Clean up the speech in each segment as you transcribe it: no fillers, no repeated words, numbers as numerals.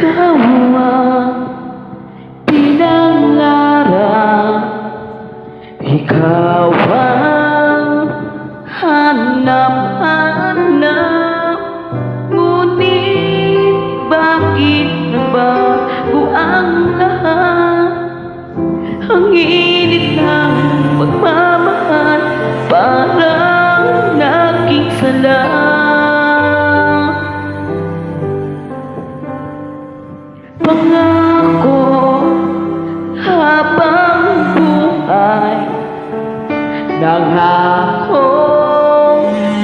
Ikaw ang pinangarap, ikaw ang hanap-hanap. Ngunit bakit nabago ang lahat? Ang init ng pagmamahal parang naging sala. Pangako habang buhay, nangakong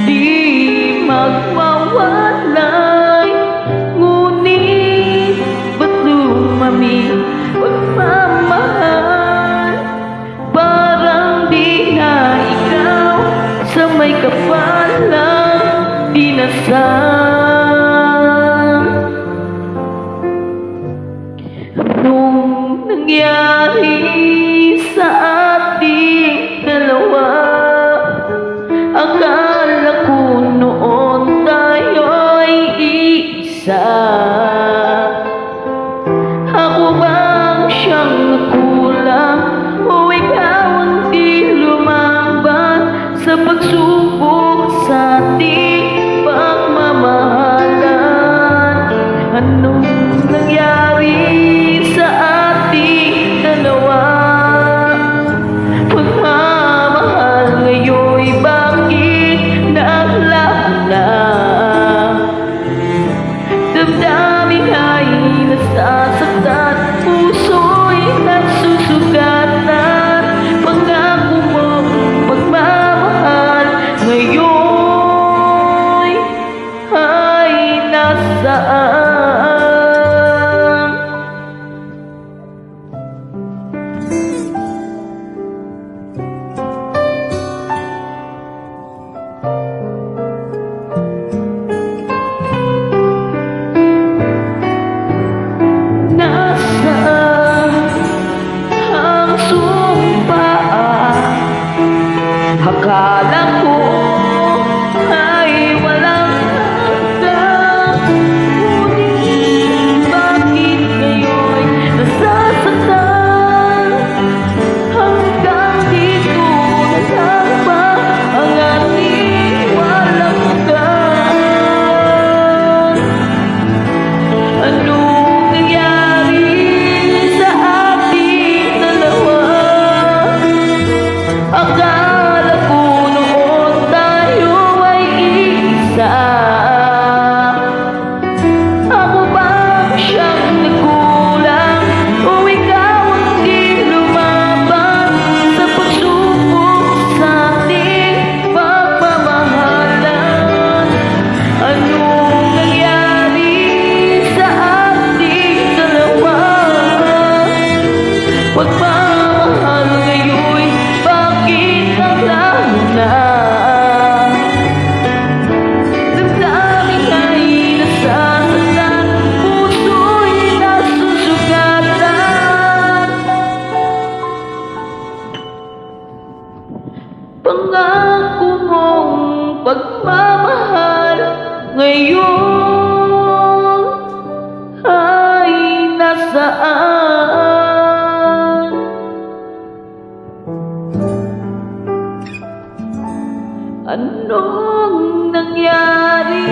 di magwawalay. Ngunit ba't lumamig pagmamahal? Parang di na ikaw sa may kapalang dinasal. Anong nangyari sa ating dalawa? Akala ko noon tayo'y iisa. Ako bang siyang nakulang o ikaw ang di lumaban sa pagsubok sa ating pagmamahalan? Anong nangyari sa ating dalawa? Pagmamahal ngayon'y bakit naglaho na? Damdamin ay nasasaktan, puso'y nasusugatan. Pangako mong pagmamahal ngayon ay nasaan? Akala ko ay walang hanggan, ngunit bakit ngayon nasasaktan? Hanggang dito na lang ba ang ating walang hanggan? Anong nangyari sa ating dalawa? Akala ko noon tayo ay iisa. Ako bang siyang nagkulang o ikaw ang di lumaban sa pagsubok sa ating pagmamahalan? Anong nangyari sa ating dalawa? Pagmamahal ngayon'y bakit naglaho na? Damdamin ay nasasaktan, puso'y nasusugatan. Pangako mong pagmamahal ngayon ay nasaan? Anong nangyari?